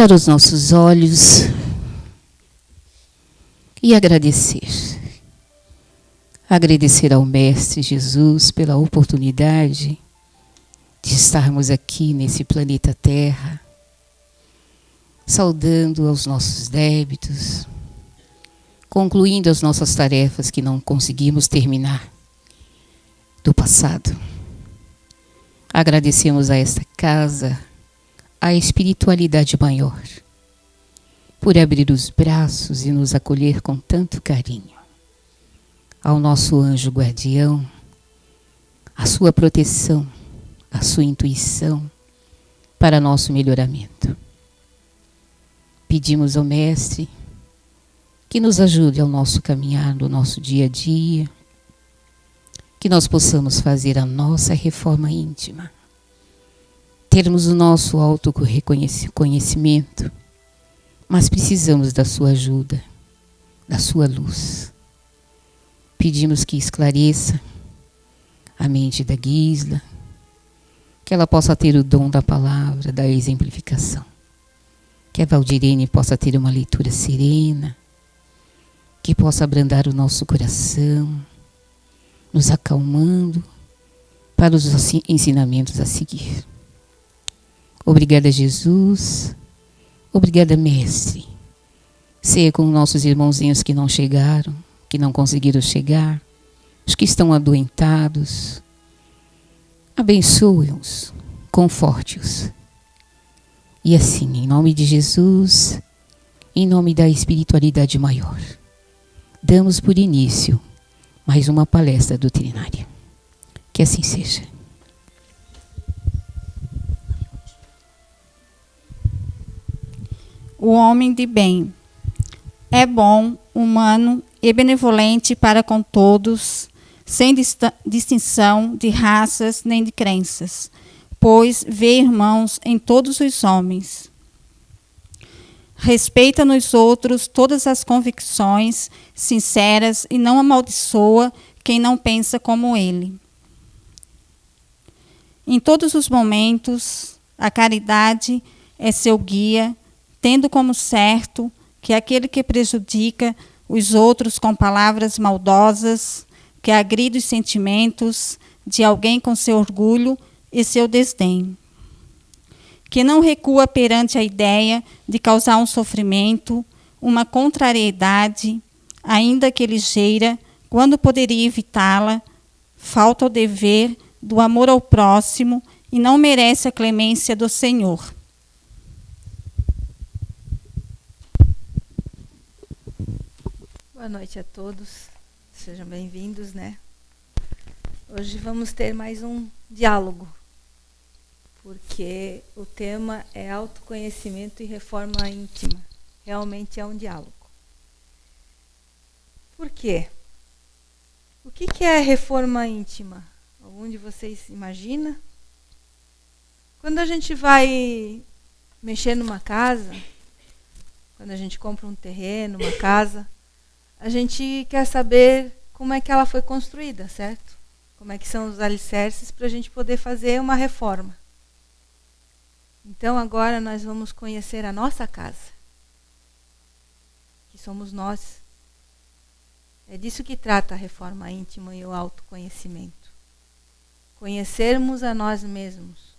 Fechar os nossos olhos e agradecer. Agradecer ao Mestre Jesus pela oportunidade de estarmos aqui nesse planeta Terra, saudando aos nossos débitos, concluindo as nossas tarefas que não conseguimos terminar do passado. Agradecemos a esta casa, a espiritualidade maior, por abrir os braços e nos acolher com tanto carinho. Ao nosso anjo guardião, a sua proteção, a sua intuição para nosso melhoramento. Pedimos ao Mestre que nos ajude ao nosso caminhar no nosso dia a dia, que nós possamos fazer a nossa reforma íntima, termos o nosso autoconhecimento, mas precisamos da sua ajuda, da sua luz. Pedimos que esclareça a mente da Gisla, que ela possa ter o dom da palavra, da exemplificação, que a Valdirene possa ter uma leitura serena, que possa abrandar o nosso coração, nos acalmando para os ensinamentos a seguir. Obrigada, Jesus. Obrigada, Mestre. Seja com nossos irmãozinhos que não chegaram, que não conseguiram chegar, os que estão adoentados. Abençoe-os, conforte-os. E assim, em nome de Jesus, em nome da espiritualidade maior, damos por início mais uma palestra doutrinária. Que assim seja. O homem de bem é bom, humano e benevolente para com todos, sem distinção de raças nem de crenças, pois vê irmãos em todos os homens. Respeita nos outros todas as convicções sinceras e não amaldiçoa quem não pensa como ele. Em todos os momentos, a caridade é seu guia, tendo como certo que aquele que prejudica os outros com palavras maldosas, que agride os sentimentos de alguém com seu orgulho e seu desdém, que não recua perante a ideia de causar um sofrimento, uma contrariedade, ainda que ligeira, quando poderia evitá-la, falta ao dever do amor ao próximo e não merece a clemência do Senhor. Boa noite a todos, sejam bem-vindos, né? Hoje vamos ter mais um diálogo, porque o tema é autoconhecimento e reforma íntima. Realmente é um diálogo. Por quê? O que é reforma íntima? Algum de vocês imagina? Quando a gente vai mexer numa casa, quando a gente compra um terreno, uma casa, a gente quer saber como é que ela foi construída, certo? Como é que são os alicerces para a gente poder fazer uma reforma. Então agora nós vamos conhecer a nossa casa, que somos nós. É disso que trata a reforma íntima e o autoconhecimento. Conhecermos a nós mesmos.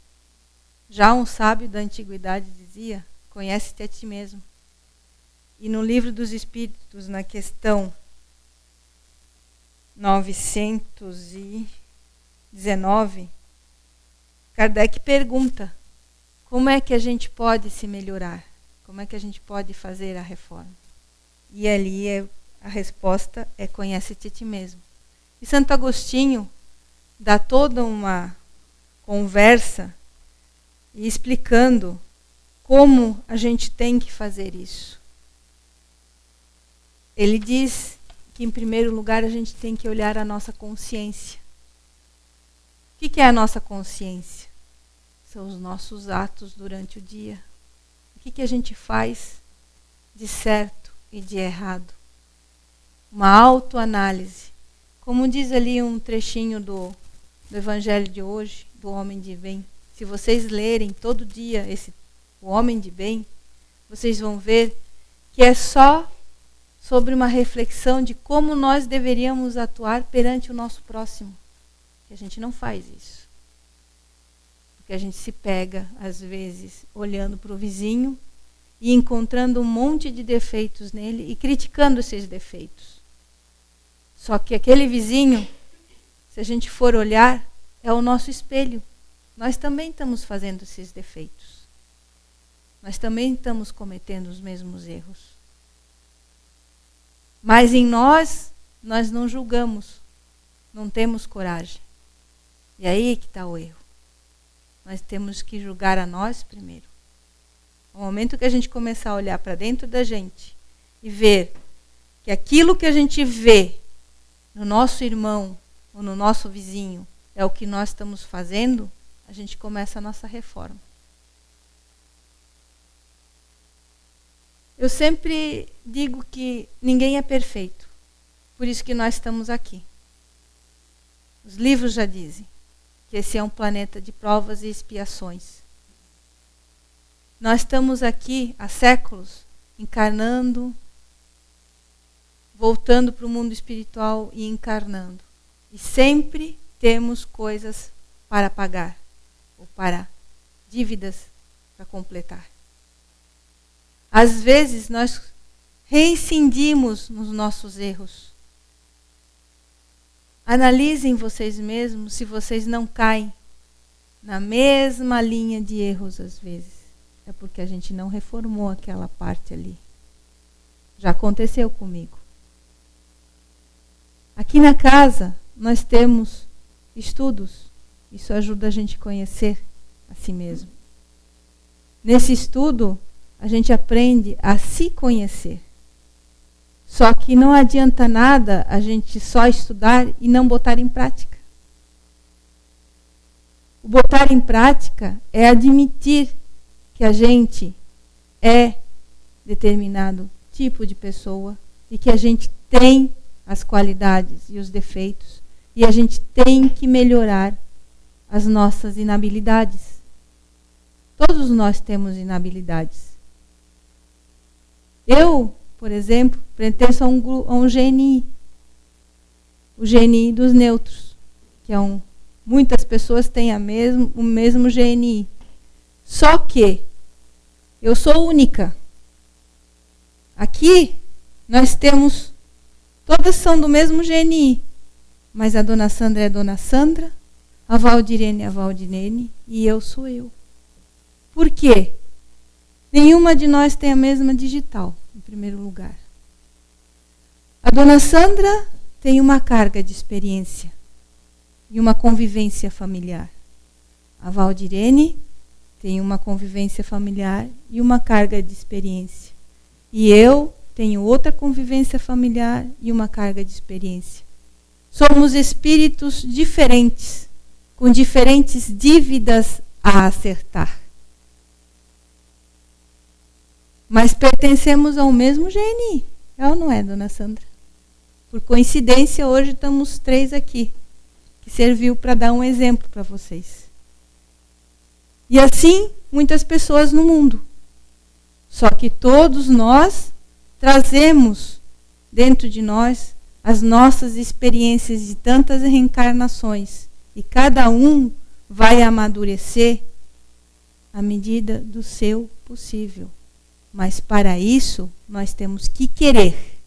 Já um sábio da antiguidade dizia, conhece-te a ti mesmo. E no Livro dos Espíritos, na questão 919, Kardec pergunta, como é que a gente pode se melhorar? Como é que a gente pode fazer a reforma? E ali a resposta é conhece-te a ti mesmo. E Santo Agostinho dá toda uma conversa explicando como a gente tem que fazer isso. Ele diz que, em primeiro lugar, a gente tem que olhar a nossa consciência. O que é a nossa consciência? São os nossos atos durante o dia. O que a gente faz de certo e de errado? Uma autoanálise. Como diz ali um trechinho do Evangelho de hoje, do Homem de Bem. Se vocês lerem todo dia o Homem de Bem, vocês vão ver que é só sobre uma reflexão de como nós deveríamos atuar perante o nosso próximo. Que a gente não faz isso. Porque a gente se pega, às vezes, olhando para o vizinho e encontrando um monte de defeitos nele e criticando esses defeitos. Só que aquele vizinho, se a gente for olhar, é o nosso espelho. Nós também estamos fazendo esses defeitos. Nós também estamos cometendo os mesmos erros. Mas em nós não julgamos. Não temos coragem. E aí que está o erro. Nós temos que julgar a nós primeiro. No momento que a gente começar a olhar para dentro da gente e ver que aquilo que a gente vê no nosso irmão ou no nosso vizinho é o que nós estamos fazendo, a gente começa a nossa reforma. Eu sempre digo que ninguém é perfeito. Por isso que nós estamos aqui. Os livros já dizem que esse é um planeta de provas e expiações. Nós estamos aqui há séculos, encarnando, voltando para o mundo espiritual e encarnando. E sempre temos coisas para pagar, ou para dívidas para completar. Às vezes nós reincidimos nos nossos erros. Analisem vocês mesmos se vocês não caem na mesma linha de erros às vezes. É porque a gente não reformou aquela parte ali. Já aconteceu comigo. Aqui na casa nós temos estudos. Isso ajuda a gente a conhecer a si mesmo. Nesse estudo, a gente aprende a se conhecer. Só que não adianta nada a gente só estudar e não botar em prática. O botar em prática é admitir que a gente é determinado tipo de pessoa e que a gente tem as qualidades e os defeitos e a gente tem que melhorar as nossas inabilidades. Todos nós temos inabilidades. Eu, por exemplo, pertenço a um GNI. O GNI dos neutros. Que muitas pessoas têm o mesmo GNI. Só que eu sou única. Aqui nós temos, todas são do mesmo GNI. Mas a Dona Sandra é a Dona Sandra, a Valdirene é a Valdirene e eu sou eu. Por quê? Nenhuma de nós tem a mesma digital, em primeiro lugar. A Dona Sandra tem uma carga de experiência e uma convivência familiar. A Valdirene tem uma convivência familiar e uma carga de experiência. E eu tenho outra convivência familiar e uma carga de experiência. Somos espíritos diferentes, com diferentes dívidas a acertar. Mas pertencemos ao mesmo GNI. É ou não é, Dona Sandra? Por coincidência, hoje estamos 3 aqui, que serviu para dar um exemplo para vocês. E assim, muitas pessoas no mundo. Só que todos nós trazemos dentro de nós as nossas experiências de tantas reencarnações. E cada um vai amadurecer à medida do seu possível. Mas para isso, nós temos que querer,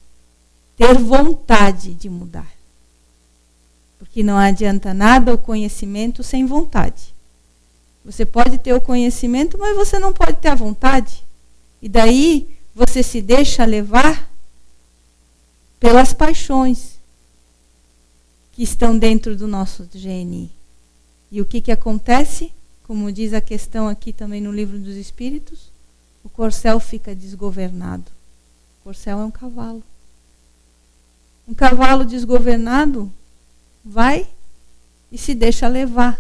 ter vontade de mudar. Porque não adianta nada o conhecimento sem vontade. Você pode ter o conhecimento, mas você não pode ter a vontade. E daí você se deixa levar pelas paixões que estão dentro do nosso GNI. E o que acontece? Como diz a questão aqui também no Livro dos Espíritos, o corcel fica desgovernado. O corcel é um cavalo. Um cavalo desgovernado vai e se deixa levar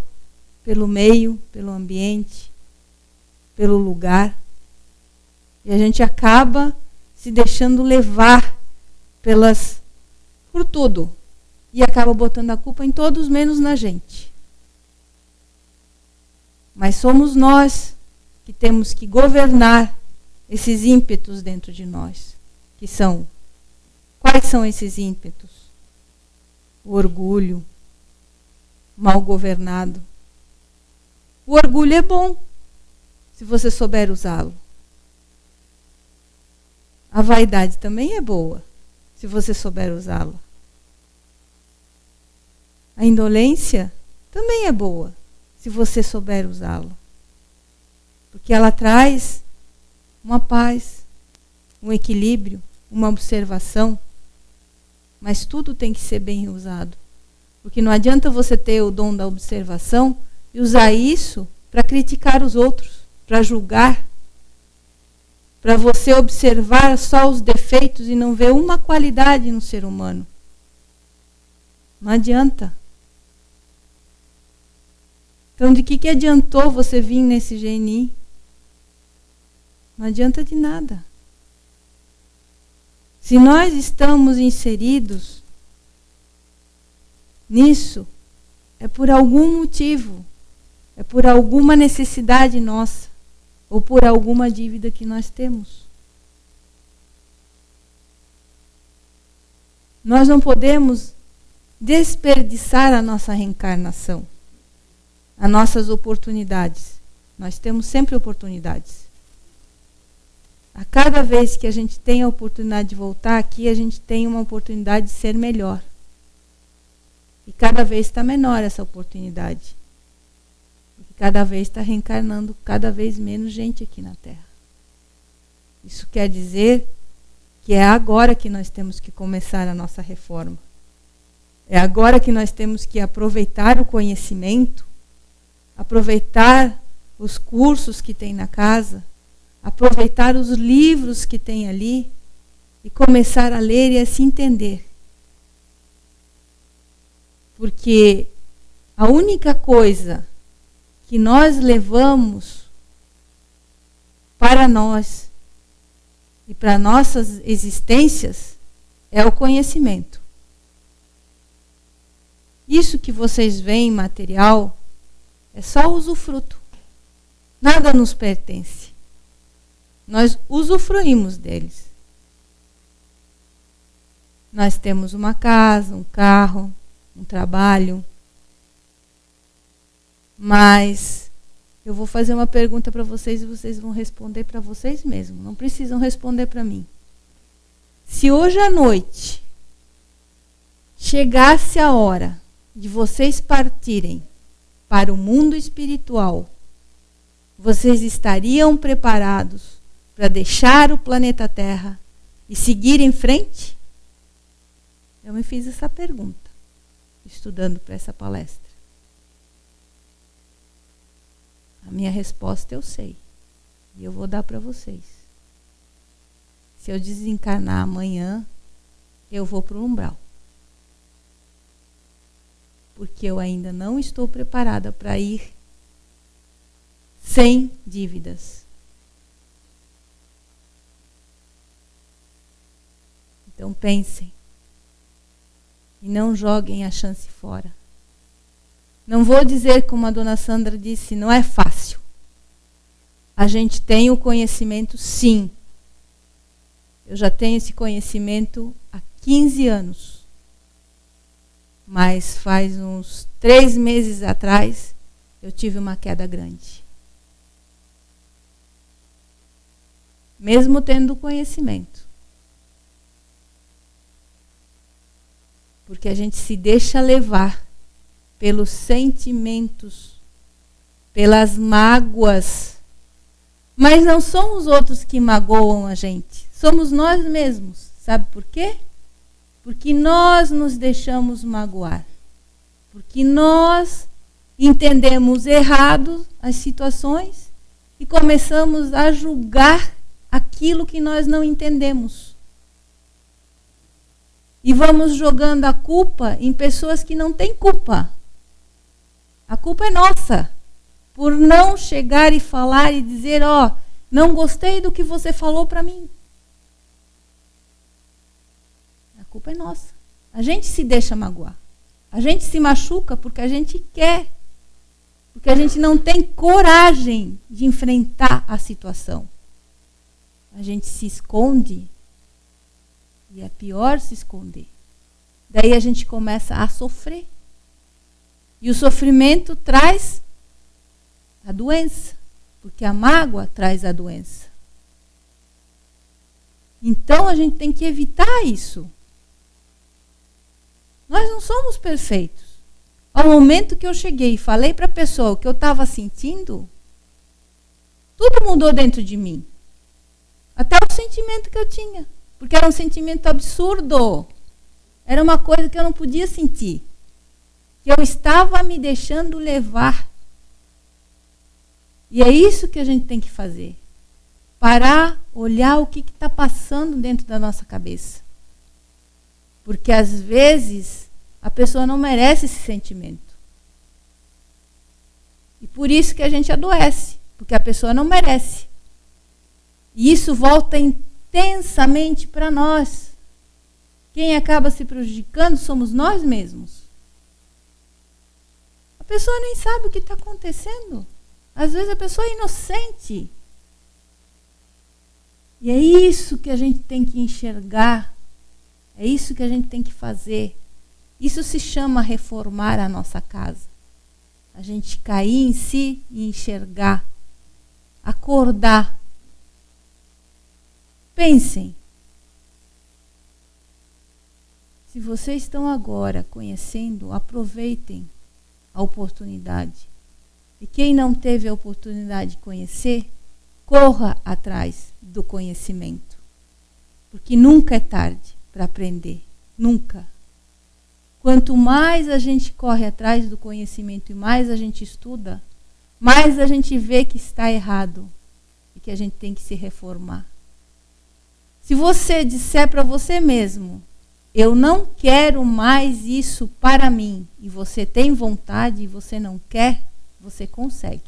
pelo meio, pelo ambiente, pelo lugar. E a gente acaba se deixando levar por tudo. E acaba botando a culpa em todos, menos na gente. Mas somos nós que temos que governar esses ímpetos dentro de nós, que são, quais são esses ímpetos? O orgulho, mal governado. O orgulho é bom, se você souber usá-lo. A vaidade também é boa, se você souber usá-la. A indolência também é boa, se você souber usá-la. Porque ela traz uma paz, um equilíbrio, uma observação. Mas tudo tem que ser bem usado. Porque não adianta você ter o dom da observação e usar isso para criticar os outros, para julgar, para você observar só os defeitos e não ver uma qualidade no ser humano. Não adianta. Então, de que adiantou você vir nesse GNI? Não adianta de nada. Se nós estamos inseridos nisso, é por algum motivo, é por alguma necessidade nossa, ou por alguma dívida que nós temos. Nós não podemos desperdiçar a nossa reencarnação, as nossas oportunidades. Nós temos sempre oportunidades. A cada vez que a gente tem a oportunidade de voltar aqui, a gente tem uma oportunidade de ser melhor. E cada vez está menor essa oportunidade. Porque cada vez está reencarnando cada vez menos gente aqui na Terra. Isso quer dizer que é agora que nós temos que começar a nossa reforma. É agora que nós temos que aproveitar o conhecimento, aproveitar os cursos que tem na casa, aproveitar os livros que tem ali e começar a ler e a se entender. Porque a única coisa que nós levamos para nós e para nossas existências é o conhecimento. Isso que vocês veem material é só usufruto. Nada nos pertence. Nós usufruímos deles. Nós temos uma casa, um carro, um trabalho. Mas eu vou fazer uma pergunta para vocês e vocês vão responder para vocês mesmos. Não precisam responder para mim. Se hoje à noite chegasse a hora de vocês partirem para o mundo espiritual, vocês estariam preparados para deixar o planeta Terra e seguir em frente? Eu me fiz essa pergunta, estudando para essa palestra. A minha resposta eu sei, e eu vou dar para vocês. Se eu desencarnar amanhã, eu vou para o umbral. Porque eu ainda não estou preparada para ir sem dívidas. Então pensem. E não joguem a chance fora. Não vou dizer, como a dona Sandra disse, não é fácil. A gente tem o conhecimento, sim. Eu já tenho esse conhecimento há 15 anos. Mas faz uns 3 meses atrás, eu tive uma queda grande. Mesmo tendo conhecimento. Porque a gente se deixa levar pelos sentimentos, pelas mágoas. Mas não são os outros que magoam a gente. Somos nós mesmos. Sabe por quê? Porque nós nos deixamos magoar. Porque nós entendemos errado as situações e começamos a julgar aquilo que nós não entendemos. E vamos jogando a culpa em pessoas que não têm culpa. A culpa é nossa. Por não chegar e falar e dizer, não gostei do que você falou para mim. A culpa é nossa. A gente se deixa magoar. A gente se machuca porque a gente quer. Porque a gente não tem coragem de enfrentar a situação. a gente se esconde, e é pior se esconder. Daí a gente começa a sofrer. E o sofrimento traz a doença, porque a mágoa traz a doença. Então a gente tem que evitar isso. Nós não somos perfeitos. Ao momento que eu cheguei e falei para a pessoa o que eu estava sentindo, tudo mudou dentro de mim. Até o sentimento que eu tinha. Porque era um sentimento absurdo. Era uma coisa que eu não podia sentir. Que eu estava me deixando levar. E é isso que a gente tem que fazer. Parar, olhar o que está passando dentro da nossa cabeça. Porque às vezes a pessoa não merece esse sentimento. E por isso que a gente adoece. Porque a pessoa não merece. E isso volta intensamente para nós. Quem acaba se prejudicando somos nós mesmos. A pessoa nem sabe o que está acontecendo. Às vezes a pessoa é inocente. E é isso que a gente tem que enxergar. É isso que a gente tem que fazer. Isso se chama reformar a nossa casa. A gente cair em si e enxergar. Acordar. Pensem. Se vocês estão agora conhecendo, aproveitem a oportunidade. E quem não teve a oportunidade de conhecer, corra atrás do conhecimento. Porque nunca é tarde para aprender. Nunca. Quanto mais a gente corre atrás do conhecimento e mais a gente estuda, mais a gente vê que está errado e que a gente tem que se reformar. Se você disser para você mesmo, eu não quero mais isso para mim, e você tem vontade e você não quer, você consegue.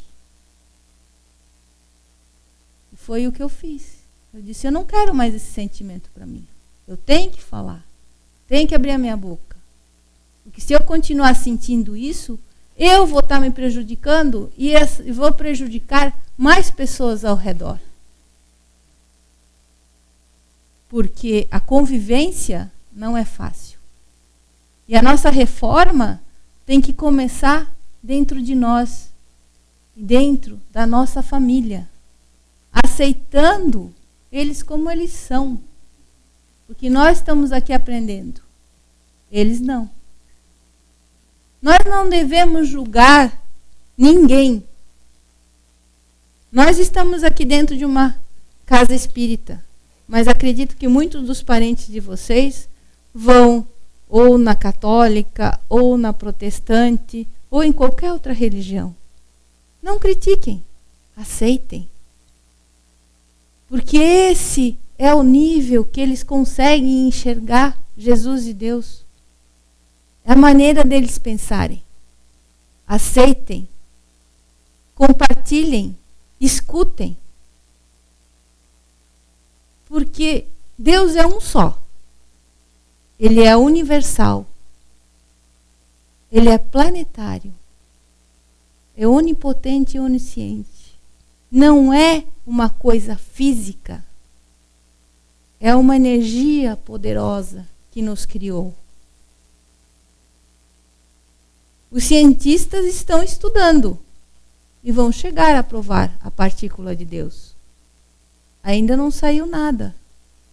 E foi o que eu fiz. Eu disse, eu não quero mais esse sentimento para mim. Eu tenho que falar. Tenho que abrir a minha boca. Porque se eu continuar sentindo isso, eu vou estar me prejudicando e vou prejudicar mais pessoas ao redor. Porque a convivência não é fácil. E a nossa reforma tem que começar dentro de nós, dentro da nossa família, aceitando eles como eles são. Porque nós estamos aqui aprendendo. Eles não. Nós não devemos julgar ninguém. Nós estamos aqui dentro de uma casa espírita, mas acredito que muitos dos parentes de vocês vão ou na católica, ou na protestante, ou em qualquer outra religião. Não critiquem, aceitem. Porque esse é o nível que eles conseguem enxergar Jesus e Deus. É a maneira deles pensarem. Aceitem, compartilhem, escutem. Porque Deus é um só. Ele é universal. Ele é planetário. É onipotente e onisciente. Não é uma coisa física. É uma energia poderosa que nos criou. Os cientistas estão estudando e vão chegar a provar a partícula de Deus. Ainda não saiu nada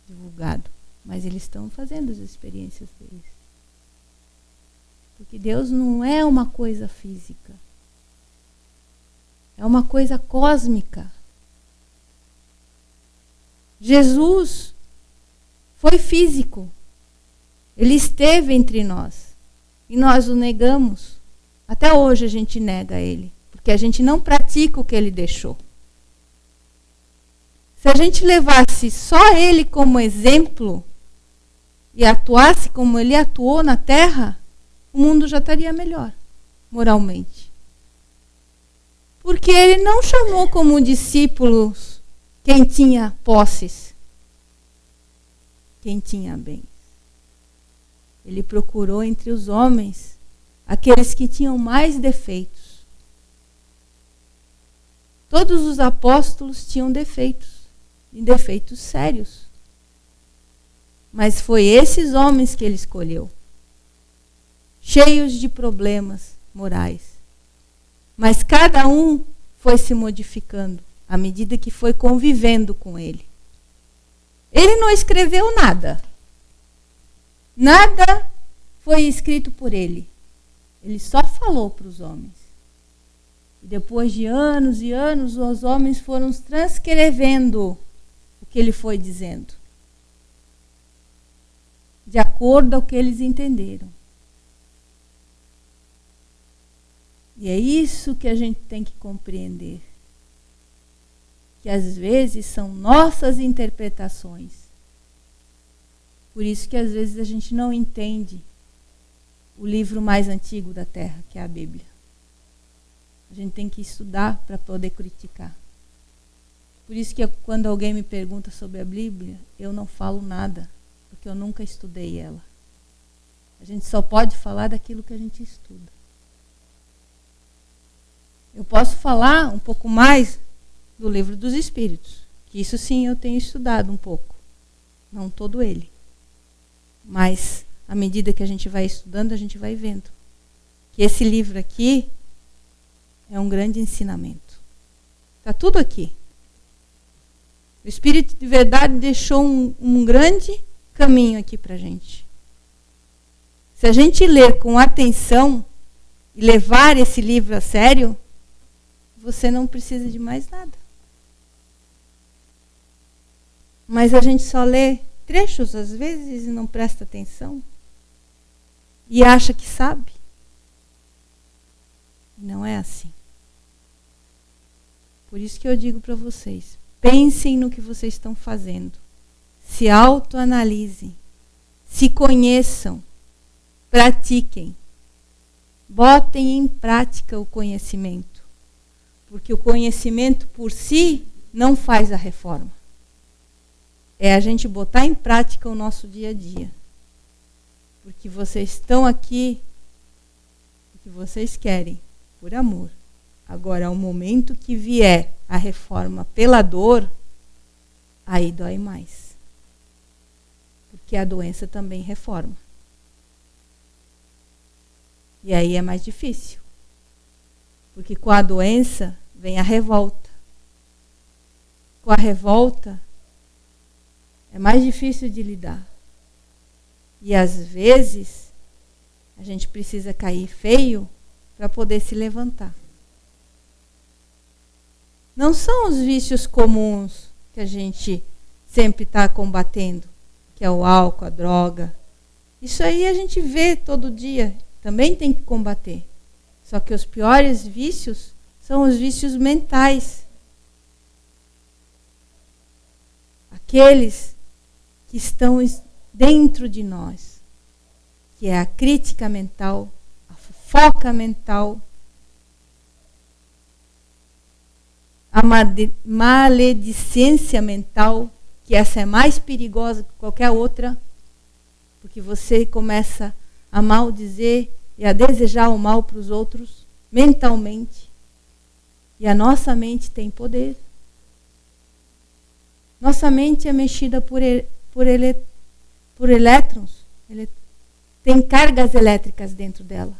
divulgado. Mas eles estão fazendo as experiências deles. Porque Deus não é uma coisa física. É uma coisa cósmica. Jesus foi físico. Ele esteve entre nós. E nós o negamos. Até hoje a gente nega ele. Porque a gente não pratica o que ele deixou. Se a gente levasse só ele como exemplo e atuasse como ele atuou na Terra, o mundo já estaria melhor, moralmente. Porque ele não chamou como discípulos quem tinha posses, quem tinha bens. Ele procurou entre os homens aqueles que tinham mais defeitos. Todos os apóstolos tinham defeitos. em defeitos sérios. Mas foi esses homens que ele escolheu, cheios de problemas morais. Mas cada um foi se modificando à medida que foi convivendo com ele. Ele não escreveu nada. Nada foi escrito por ele. Ele só falou para os homens. E depois de anos e anos, os homens foram transcrevendo o que ele foi dizendo, de acordo ao que eles entenderam. E é isso que a gente tem que compreender. Que às vezes são nossas interpretações. Por isso que às vezes a gente não entende o livro mais antigo da Terra, que é a Bíblia. A gente tem que estudar para poder criticar. Por isso que quando alguém me pergunta sobre a Bíblia, eu não falo nada, porque eu nunca estudei ela. A gente só pode falar daquilo que a gente estuda. Eu posso falar um pouco mais do Livro dos Espíritos, que isso sim eu tenho estudado um pouco, não todo ele. Mas, à medida que a gente vai estudando, a gente vai vendo que esse livro aqui é um grande ensinamento. Está tudo aqui. O Espírito de Verdade deixou um grande caminho aqui para a gente. Se a gente ler com atenção e levar esse livro a sério, você não precisa de mais nada. Mas a gente só lê trechos às vezes e não presta atenção. E acha que sabe. Não é assim. Por isso que eu digo para vocês, pensem no que vocês estão fazendo. Se autoanalisem. Se conheçam. Pratiquem. Botem em prática o conhecimento. Porque o conhecimento por si não faz a reforma. É a gente botar em prática o nosso dia a dia. Porque vocês estão aqui, porque vocês querem, por amor. Agora, ao momento que vier a reforma pela dor, aí dói mais. Porque a doença também reforma. E aí é mais difícil. Porque com a doença vem a revolta. Com a revolta é mais difícil de lidar. E às vezes a gente precisa cair feio para poder se levantar. Não são os vícios comuns que a gente sempre está combatendo, que é o álcool, a droga. Isso aí a gente vê todo dia, também tem que combater. Só que os piores vícios são os vícios mentais. Aqueles que estão dentro de nós, que é a crítica mental, a fofoca mental, a maledicência mental, que essa é mais perigosa que qualquer outra, porque você começa a maldizer e a desejar o mal para os outros mentalmente. E a nossa mente tem poder. Nossa mente é mexida por elétrons. Tem cargas elétricas dentro dela.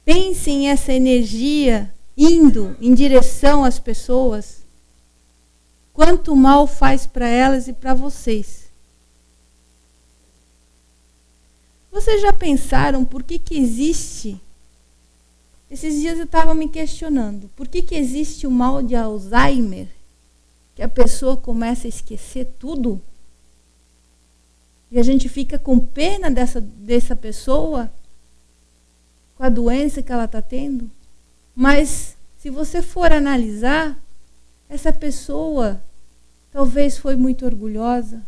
Pensem essa energia indo em direção às pessoas. Quanto mal faz para elas e para vocês. Vocês já pensaram por que existe? Esses dias eu estava me questionando. Por que existe o mal de Alzheimer? Que a pessoa começa a esquecer tudo? E a gente fica com pena dessa pessoa, com a doença que ela está tendo. Mas, se você for analisar, essa pessoa talvez foi muito orgulhosa,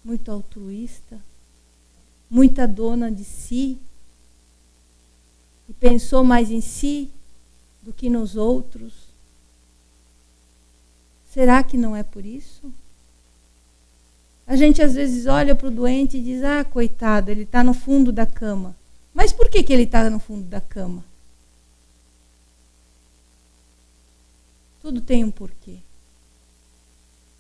muito altruísta, muita dona de si, e pensou mais em si do que nos outros. Será que não é por isso? A gente às vezes olha para o doente e diz, coitado, ele está no fundo da cama. Mas por que ele está no fundo da cama? Tudo tem um porquê.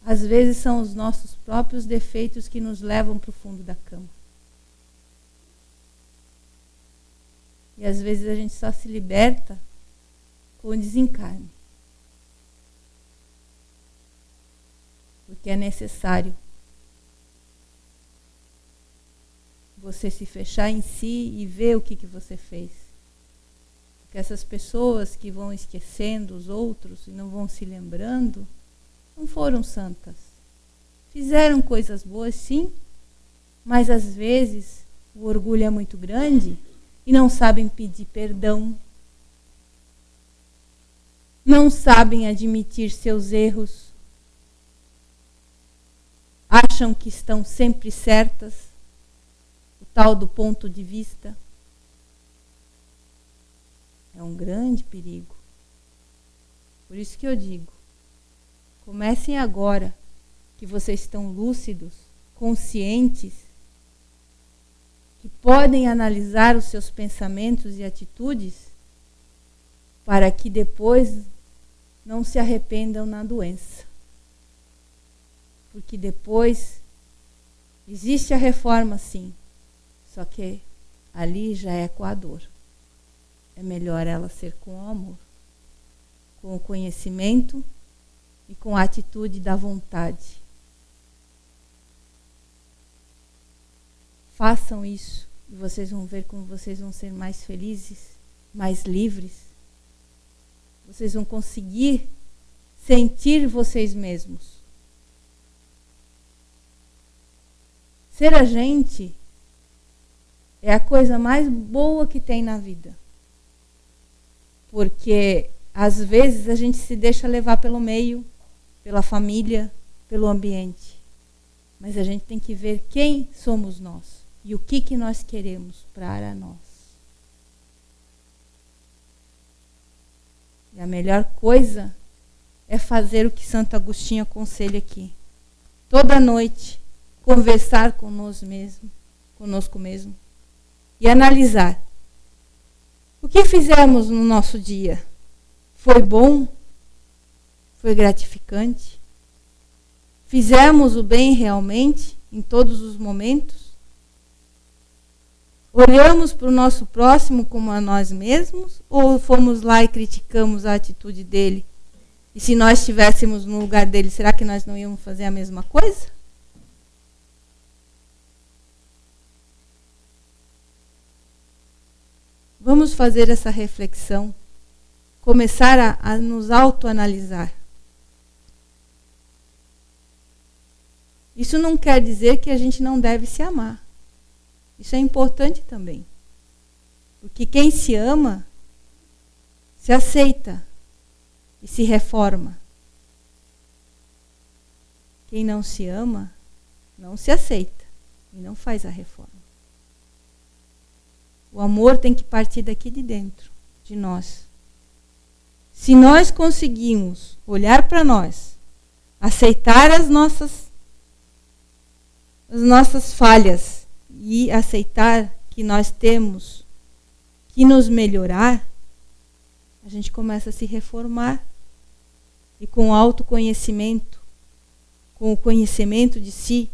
Às vezes são os nossos próprios defeitos que nos levam para o fundo da cama. E às vezes a gente só se liberta com o desencarne. Porque é necessário você se fechar em si e ver o que você fez. Porque essas pessoas que vão esquecendo os outros e não vão se lembrando, não foram santas. Fizeram coisas boas, sim, mas às vezes o orgulho é muito grande e não sabem pedir perdão, não sabem admitir seus erros, acham que estão sempre certas, o tal do ponto de vista. É um grande perigo. Por isso que eu digo, comecem agora que vocês estão lúcidos, conscientes, que podem analisar os seus pensamentos e atitudes para que depois não se arrependam na doença. Porque depois existe a reforma, sim, só que ali já é com a dor. É melhor ela ser com o amor, com o conhecimento e com a atitude da vontade. Façam isso e vocês vão ver como vocês vão ser mais felizes, mais livres. Vocês vão conseguir sentir vocês mesmos. Ser a gente é a coisa mais boa que tem na vida. Porque às vezes a gente se deixa levar pelo meio, pela família, pelo ambiente. Mas a gente tem que ver quem somos nós e o que nós queremos para nós. E a melhor coisa é fazer o que Santo Agostinho aconselha aqui. Toda noite, conversar conosco mesmo e analisar. O que fizemos no nosso dia? Foi bom? Foi gratificante? Fizemos o bem realmente em todos os momentos? Olhamos para o nosso próximo como a nós mesmos ou fomos lá e criticamos a atitude dele? E se nós estivéssemos no lugar dele, será que nós não íamos fazer a mesma coisa? Vamos fazer essa reflexão, começar a nos autoanalisar. Isso não quer dizer que a gente não deve se amar. Isso é importante também. Porque quem se ama, se aceita e se reforma. Quem não se ama, não se aceita e não faz a reforma. O amor tem que partir daqui de dentro, de nós. Se nós conseguimos olhar para nós, aceitar as nossas falhas e aceitar que nós temos que nos melhorar, a gente começa a se reformar. E com o autoconhecimento, com o conhecimento de si,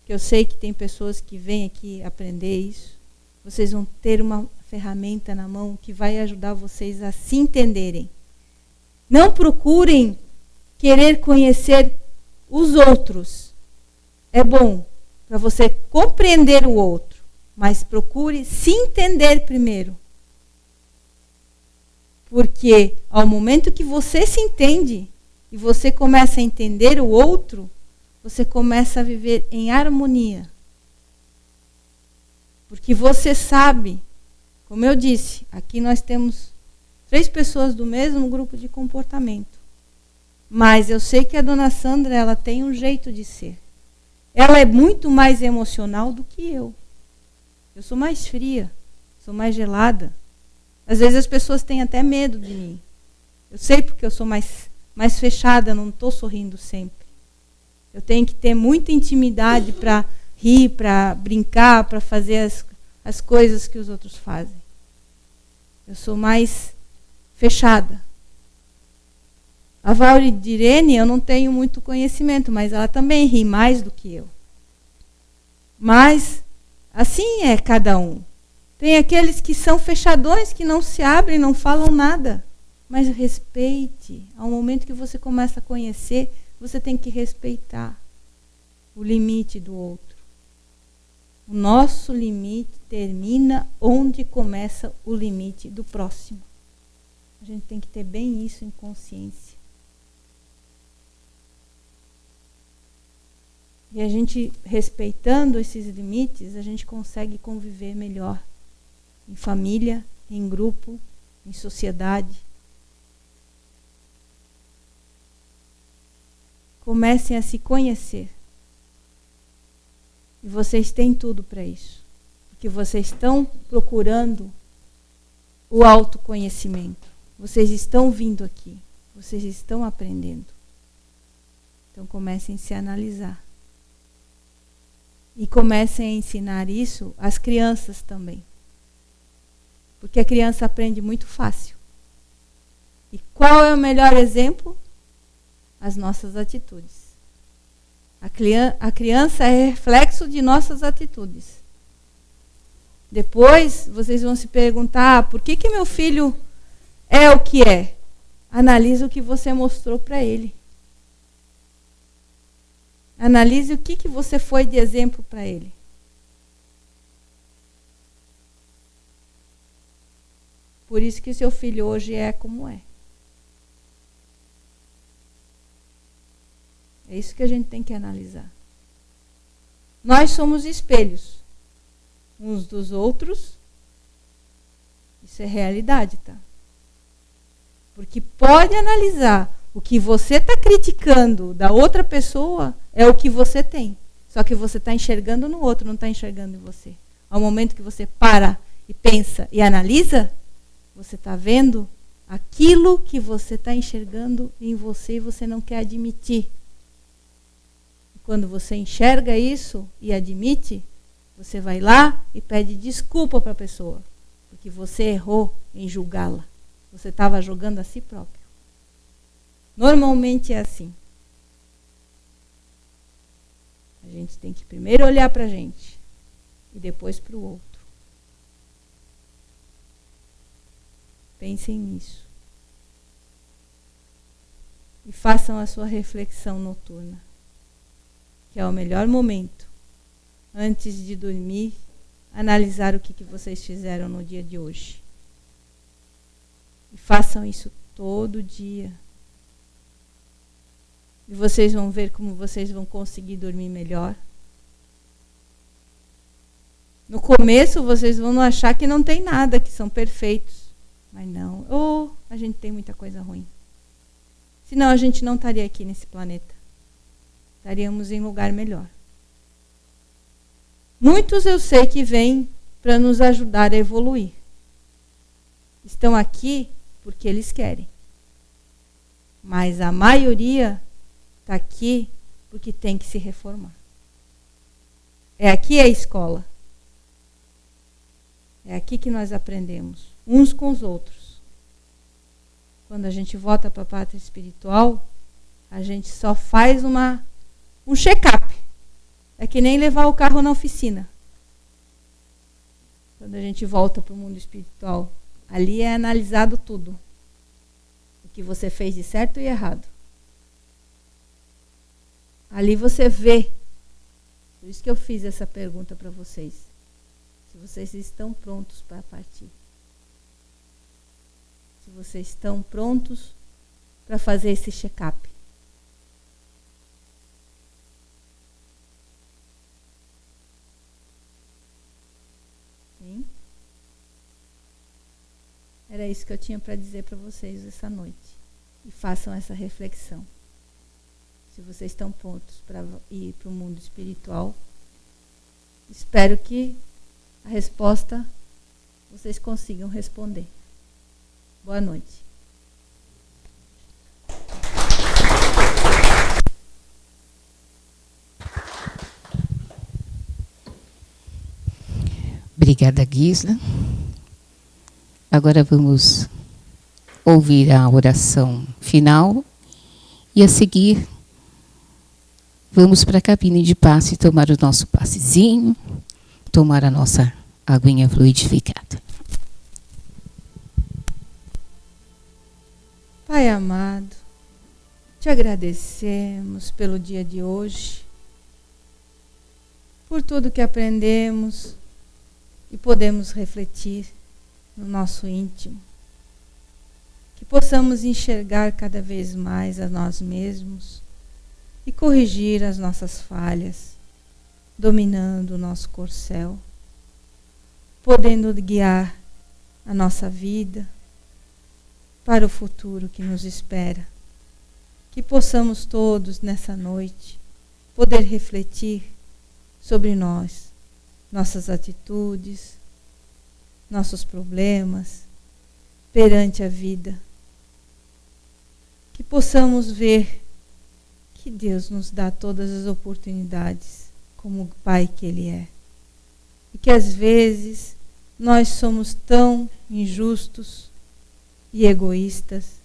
que eu sei que tem pessoas que vêm aqui aprender isso, vocês vão ter uma ferramenta na mão que vai ajudar vocês a se entenderem. Não procurem querer conhecer os outros. É bom para você compreender o outro, mas procure se entender primeiro. Porque ao momento que você se entende e você começa a entender o outro, você começa a viver em harmonia. Porque você sabe, como eu disse, aqui nós temos 3 pessoas do mesmo grupo de comportamento. Mas eu sei que a dona Sandra, ela tem um jeito de ser. Ela é muito mais emocional do que eu. Eu sou mais fria, sou mais gelada. Às vezes as pessoas têm até medo de mim. Eu sei porque eu sou mais fechada, não estou sorrindo sempre. Eu tenho que ter muita intimidade para rir, para brincar, para fazer as coisas que os outros fazem. Eu sou mais fechada. A Valdirene, eu não tenho muito conhecimento, mas ela também ri mais do que eu. Mas assim é cada um. Tem aqueles que são fechadões, que não se abrem, não falam nada. Mas respeite. Ao momento que você começa a conhecer, você tem que respeitar o limite do outro. O nosso limite termina onde começa o limite do próximo. A gente tem que ter bem isso em consciência. E a gente, respeitando esses limites, a gente consegue conviver melhor. Em família, em grupo, em sociedade. Comecem a se conhecer. E vocês têm tudo para isso. Porque vocês estão procurando o autoconhecimento. Vocês estão vindo aqui. Vocês estão aprendendo. Então comecem a se analisar. E comecem a ensinar isso às crianças também. Porque a criança aprende muito fácil. E qual é o melhor exemplo? As nossas atitudes. A criança é reflexo de nossas atitudes. Depois, vocês vão se perguntar, por que meu filho é o que é? Analise o que você mostrou para ele. Analise o que você foi de exemplo para ele. Por isso que o seu filho hoje é como é. É isso que a gente tem que analisar. Nós somos espelhos uns dos outros. Isso é realidade, tá? Porque pode analisar o que você está criticando da outra pessoa é o que você tem. Só que você está enxergando no outro, não está enxergando em você. Ao momento que você para e pensa e analisa, você está vendo aquilo que você está enxergando em você e você não quer admitir. Quando você enxerga isso e admite, você vai lá e pede desculpa para a pessoa. Porque você errou em julgá-la. Você estava julgando a si próprio. Normalmente é assim. A gente tem que primeiro olhar para a gente e depois para o outro. Pensem nisso. E façam a sua reflexão noturna. Que é o melhor momento, antes de dormir, analisar o que vocês fizeram no dia de hoje. E façam isso todo dia. E vocês vão ver como vocês vão conseguir dormir melhor. No começo, vocês vão achar que não tem nada, que são perfeitos. Mas não. A gente tem muita coisa ruim. Senão a gente não estaria aqui nesse planeta. Estaríamos em lugar melhor. Muitos eu sei que vêm para nos ajudar a evoluir. Estão aqui porque eles querem. Mas a maioria está aqui porque tem que se reformar. Aqui é a escola. É aqui que nós aprendemos, uns com os outros. Quando a gente volta para a pátria espiritual, a gente só faz um check-up. É que nem levar o carro na oficina. Quando a gente volta para o mundo espiritual, ali é analisado tudo. O que você fez de certo e errado. Ali você vê. Por isso que eu fiz essa pergunta para vocês. Se vocês estão prontos para partir. Se vocês estão prontos para fazer esse check-up. Sim? Era isso que eu tinha para dizer para vocês essa noite. E façam essa reflexão. Se vocês estão prontos para ir para o mundo espiritual, espero que a resposta vocês consigam responder. Boa noite. Obrigada, Gisela. Agora vamos ouvir a oração final E a seguir, vamos para a cabine de passe tomar o nosso passezinho, tomar a nossa aguinha fluidificada. Pai amado, te agradecemos pelo dia de hoje, por tudo que aprendemos e podemos refletir no nosso íntimo. Que possamos enxergar cada vez mais a nós mesmos e corrigir as nossas falhas, dominando o nosso corcel, podendo guiar a nossa vida para o futuro que nos espera. Que possamos todos nessa noite poder refletir sobre nós, nossas atitudes, nossos problemas perante a vida. Que possamos ver que Deus nos dá todas as oportunidades como o Pai que Ele é. E que às vezes nós somos tão injustos e egoístas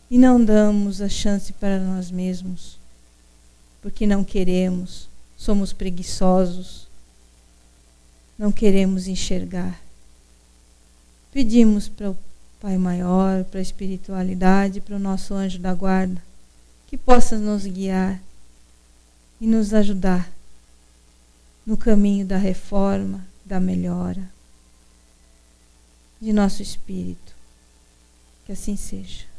e não damos a chance para nós mesmos, porque não queremos, somos preguiçosos, não queremos enxergar. Pedimos para o Pai Maior, para a espiritualidade, para o nosso anjo da guarda, que possa nos guiar e nos ajudar no caminho da reforma, da melhora de nosso espírito. Que assim seja.